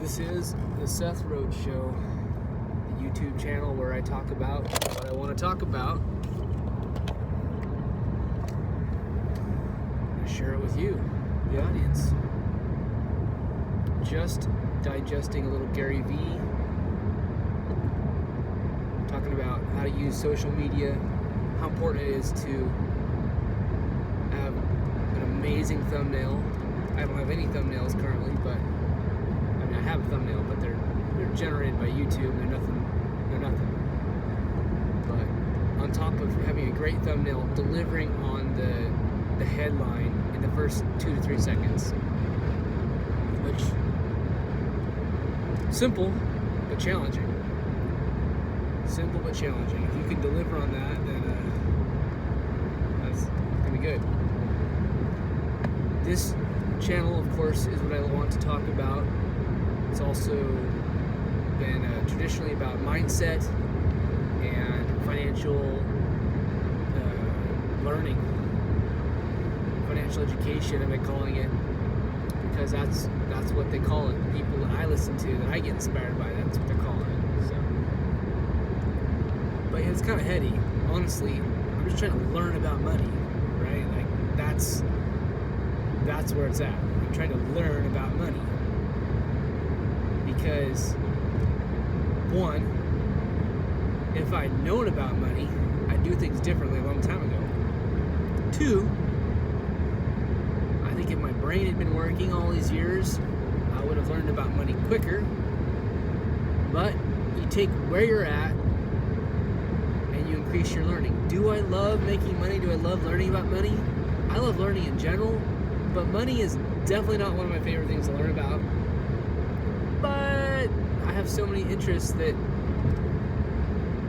This is the Seth Rhodes Show, the YouTube channel where I talk about what I want to talk about. I share it with you, the audience. Just digesting a little Gary Vee, talking about how to use social media, how important it is to have an amazing thumbnail. I don't have any thumbnails currently, but I have a thumbnail, but they're generated by YouTube. They're nothing. But on top of having a great thumbnail, delivering on the headline in the first 2 to 3 seconds, which simple but challenging. Simple but challenging. If you can deliver on that, then that's gonna be good. This channel, of course, is what I want to talk about. It's also been traditionally about mindset and financial learning, financial education, I've been calling it, because that's what they call it. The people that I listen to, that I get inspired by, that's what they're calling it. So, but it's kind of heady. Honestly, I'm just trying to learn about money, right? Like that's where it's at. I'm trying to learn about money. Because, one, if I'd known about money, I'd do things differently a long time ago. Two, I think if my brain had been working all these years, I would have learned about money quicker. But you take where you're at and you increase your learning. Do I love making money? Do I love learning about money? I love learning in general, but money is definitely not one of my favorite things to learn about. But I have so many interests that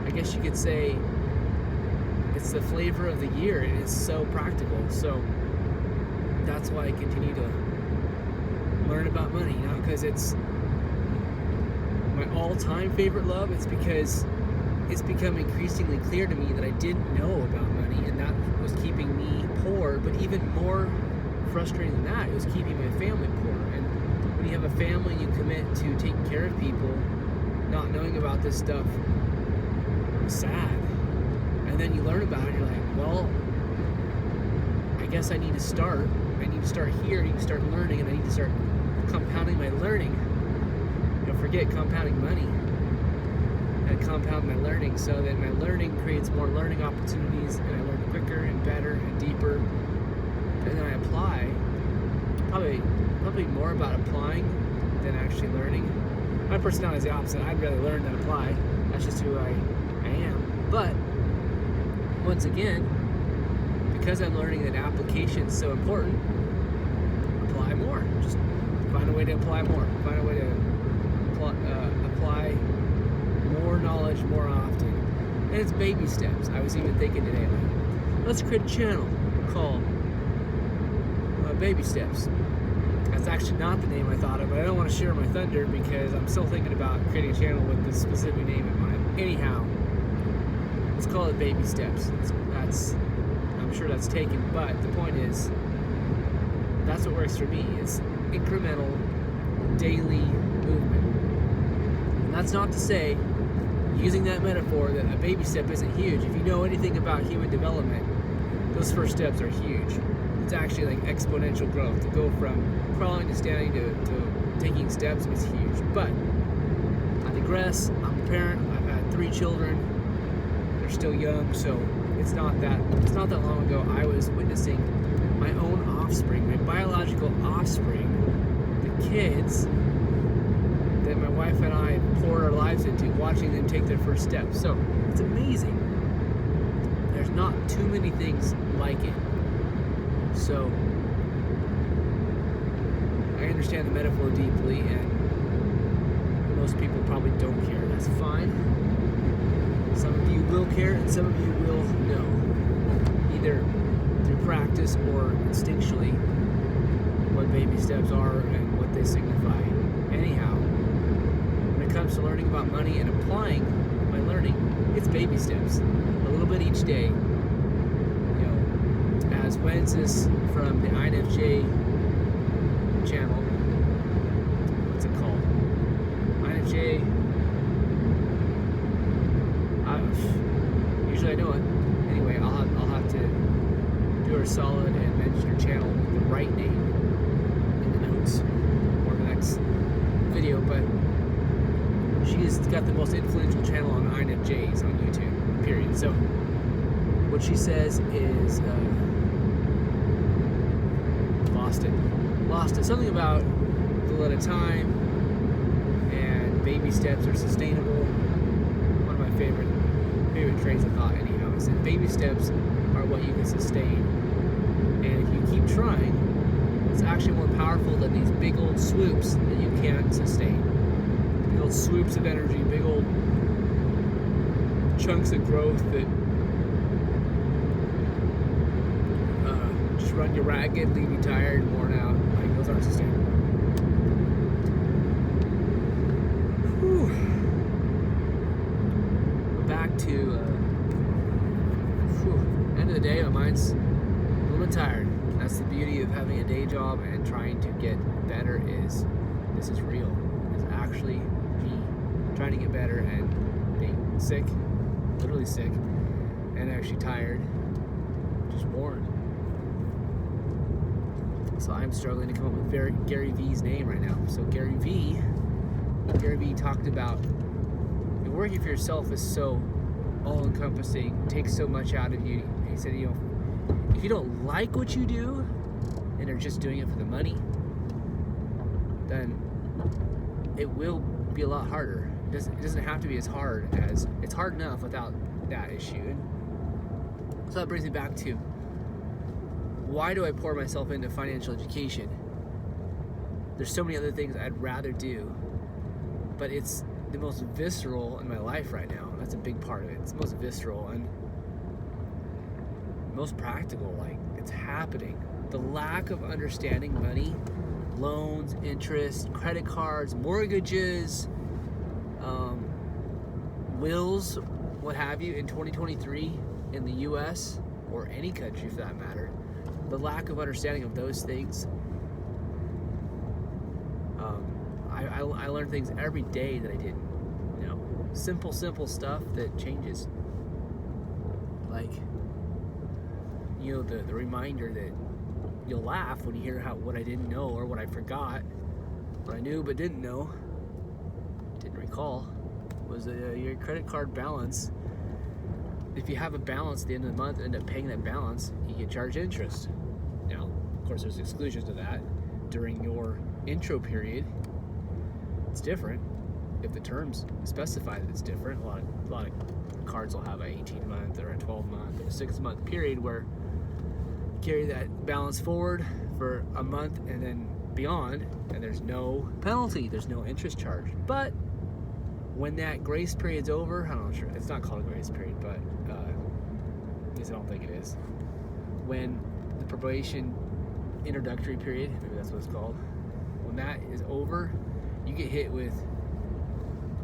I guess you could say it's the flavor of the year, and it's so practical. So that's why I continue to learn about money, not because it's my all-time favorite love. It's because it's become increasingly clear to me that I didn't know about money, and that was keeping me poor. But even more frustrating than that, it was keeping my family poor. And when you have a family, you commit to taking care of people, not knowing about this stuff, it's sad. And then you learn about it, and you're like, well, I guess I need to start. I need to start here, I need to start learning, and I need to start compounding my learning. Don't forget compounding money. And compound my learning so that my learning creates more learning opportunities, and I learn quicker and better and deeper. And then I apply. Probably more about applying than actually learning. My personality is the opposite. I'd rather learn than apply. That's just who I am. But once again, because I'm learning that application is so important, apply more. Just find a way to apply more. Find a way to apply more knowledge more often. And it's baby steps. I was even thinking today, like, let's create a channel called Baby Steps. That's actually not the name I thought of, but I don't want to share my thunder because I'm still thinking about creating a channel with this specific name in mind. Anyhow, let's call it Baby Steps. I'm sure that's taken, but the point is, that's what works for me. It's incremental, daily movement. And that's not to say, using that metaphor, that a baby step isn't huge. If you know anything about human development, those first steps are huge. It's actually like exponential growth. To go from crawling to standing to taking steps is huge. But I digress. I'm a parent. I've had 3 children. They're still young, so it's not that long ago I was witnessing my own offspring, my biological offspring, the kids that my wife and I poured our lives into, watching them take their first steps. So it's amazing. There's not too many things like it. So I understand the metaphor deeply, and most people probably don't care. That's fine. Some of you will care, and some of you will know, either through practice or instinctually, what baby steps are and what they signify. Anyhow, when it comes to learning about money and applying my learning, it's baby steps. A little bit each day. As Wences from the INFJ channel, what's it called? super solid and mention her channel with the right name in the notes or the next video, but she's got the most influential channel on INFJs on YouTube, period. So what she says is lost it. Something about little at a time and baby steps are sustainable. One of my favorite traits of thought anyhow is that baby steps are what you can sustain, and if you keep trying, it's actually more powerful than these big old swoops that you can't sustain. Big old swoops of energy, big old chunks of growth that just run you ragged, leave you tired, worn out. Like, those aren't sustainable. Whew. Back to end of the day, my mind's a little bit tired. That's the beauty of having a day job and trying to get better. Is this is real. It's actually me trying to get better and being sick, literally sick, and actually tired, just worn. So I'm struggling to come up with Gary Vee's name right now. So Gary Vee talked about working for yourself is so all-encompassing, takes so much out of you. He said, if you don't like what you do and are just doing it for the money, then it will be a lot harder. It doesn't have to be as hard as, it's hard enough without that issue. And so that brings me back to, why do I pour myself into financial education? There's so many other things I'd rather do, but it's the most visceral in my life right now. That's a big part of it. It's the most visceral and most practical. Like, it's happening. The lack of understanding money, loans, interest, credit cards, mortgages, wills, what have you, in 2023 in the US or any country for that matter, the lack of understanding of those things. I learn things every day that I didn't. Simple stuff that changes. Like, the reminder that you'll laugh when you hear what I didn't know or what I forgot, what I knew but didn't know, didn't recall, was your credit card balance. If you have a balance at the end of the month, end up paying that balance, you get charged interest. Now, of course, there's exclusions to that. During your intro period, it's different. If the terms specify that it's different, a lot of cards will have an 18-month or a 12-month or a 6-month period where you carry that balance forward for a month and then beyond, and there's no penalty, there's no interest charge. But when that grace period's over, I'm not sure, it's not called a grace period, but at least I don't think it is. When the probation introductory period, maybe that's what it's called, when that is over, you get hit with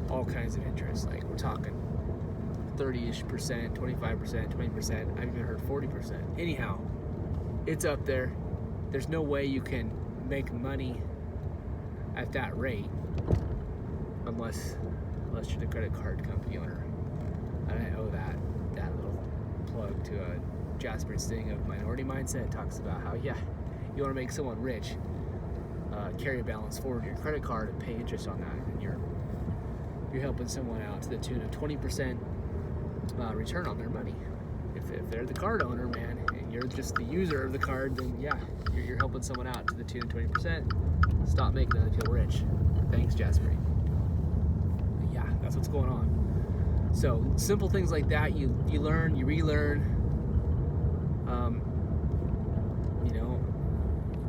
all kinds of interest. Like, we're talking 30-ish%, 25%, 20%. I've even heard 40%. Anyhow, it's up there. There's no way you can make money at that rate unless you're the credit card company owner. And I owe that little plug to Jasper's thing of Minority Mindset. It talks about how, you want to make someone rich, carry a balance forward your credit card and pay interest on that, and you're helping someone out to the tune of 20% return on their money. If they're the card owner, man, and you're just the user of the card, then you're helping someone out to the tune of 20%. Stop making them feel rich. Thanks, Jasper. Yeah, that's what's going on. So simple things like that, you learn, you relearn.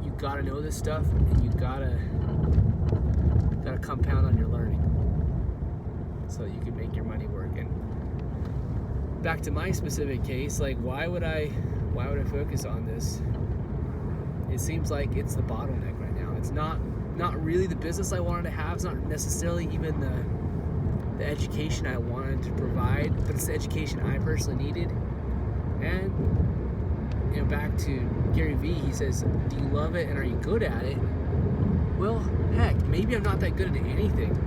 You gotta know this stuff, and you gotta compound on your learning, so you can make your money work. And back to my specific case, like, why would I focus on this? It seems like it's the bottleneck right now. It's not really the business I wanted to have. It's not necessarily even the education I wanted to provide, but it's the education I personally needed. And back to Gary Vee, he says, do you love it and are you good at it? Well, heck, maybe I'm not that good at anything.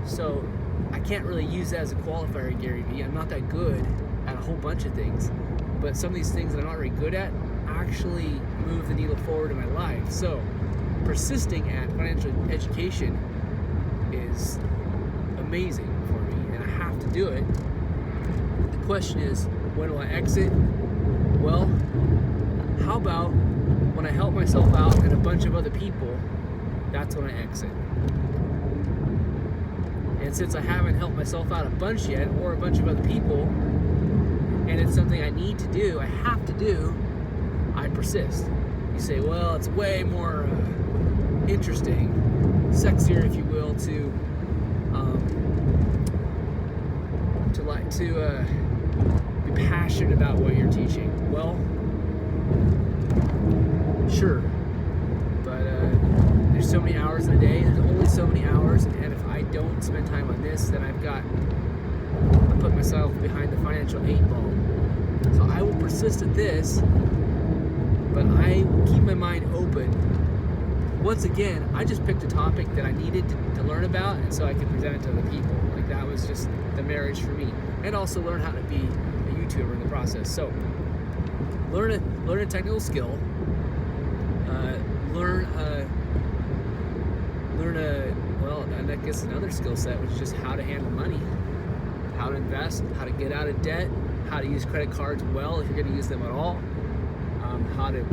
So I can't really use that as a qualifier, Gary Vee. I'm not that good at a whole bunch of things. But some of these things that I'm not very good at, actually move the needle forward in my life. So persisting at financial education is amazing for me, and I have to do it. The question is, when will I exit? Well, how about when I help myself out and a bunch of other people, that's when I exit. And since I haven't helped myself out a bunch yet, or a bunch of other people, and it's something I need to do, I have to do, I persist. You say, well, it's way more interesting, sexier, if you will, to be passionate about what you're teaching. Well, sure, but there's so many hours in a day. There's only so many hours, and if I don't spend time on this, then I put myself behind the financial 8 ball. So I will persist at this, but I keep my mind open. Once again, I just picked a topic that I needed to learn about, and so I could present it to other people. Like, that was just the marriage for me, and also learn how to be a YouTuber in the process. So learn a technical skill, and I guess another skill set, which is just how to handle money, how to invest, how to get out of debt, how to use credit cards well if you're going to use them at all, how to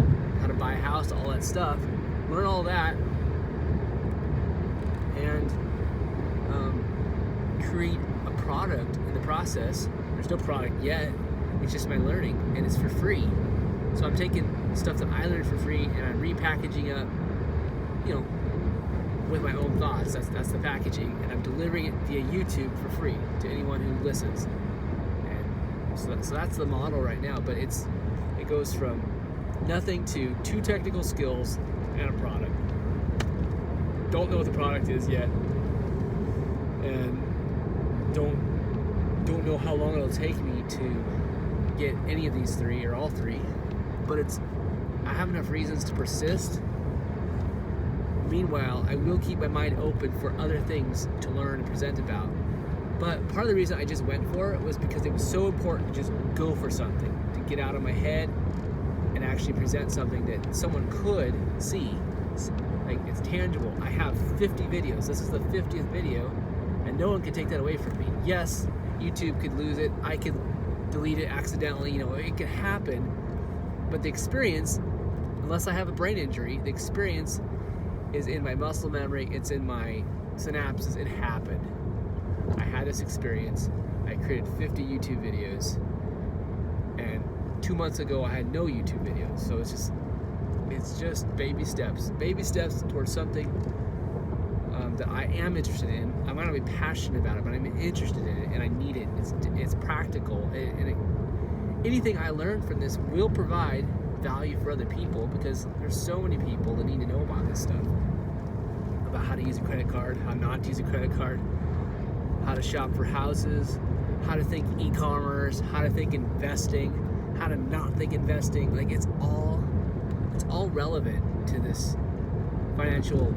buy a house, all that stuff. Learn all that, and create a product in the process. There's no product yet. It's just my learning, and it's for free. So I'm taking stuff that I learned for free, and I'm repackaging up, with my own thoughts. That's the packaging, and I'm delivering it via YouTube for free to anyone who listens. And so that's the model right now. But it goes from nothing to 2 technical skills and a product. Don't know what the product is yet, and don't know how long it'll take me to get any of these 3 or all 3. But I have enough reasons to persist. Meanwhile, I will keep my mind open for other things to learn and present about. But part of the reason I just went for it was because it was so important to just go for something, to get out of my head and actually present something that someone could see. Like, it's tangible. I have 50 videos. This is the 50th video, and no one can take that away from me. Yes, YouTube could lose it. I could delete it accidentally. It could happen. But the experience, unless I have a brain injury, the experience is in my muscle memory. It's in my synapses. It happened. I had this experience. I created 50 YouTube videos, and 2 months ago I had no YouTube videos. So it's just baby steps towards something that I am interested in. I might not be passionate about it, but I'm interested in it, and I need it. It's practical, and anything I learn from this will provide value for other people, because there's so many people that need to know about this stuff, about how to use a credit card, how not to use a credit card, how to shop for houses, how to think e-commerce, how to think investing, how to not think investing. Like, it's all relevant to this financial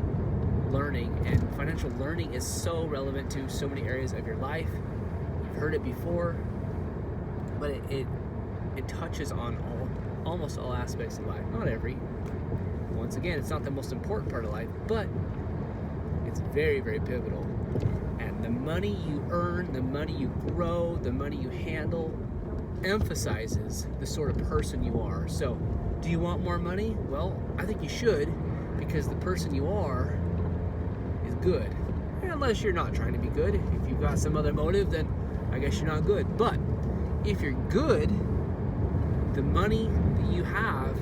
learning, and financial learning is so relevant to so many areas of your life. You've heard it before, but it touches on almost all aspects of life. Not every. Once again, it's not the most important part of life, but it's very, very pivotal. And the money you earn, the money you grow, the money you handle emphasizes the sort of person you are. So, do you want more money? Well, I think you should, because the person you are is good. Unless you're not trying to be good. If you've got some other motive, then I guess you're not good. But if you're good, the money that you have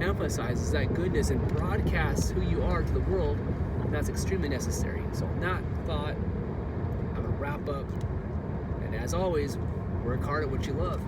emphasizes that goodness and broadcasts who you are to the world, and that's extremely necessary. So on that thought, I'm going to wrap up, and as always, work hard at what you love.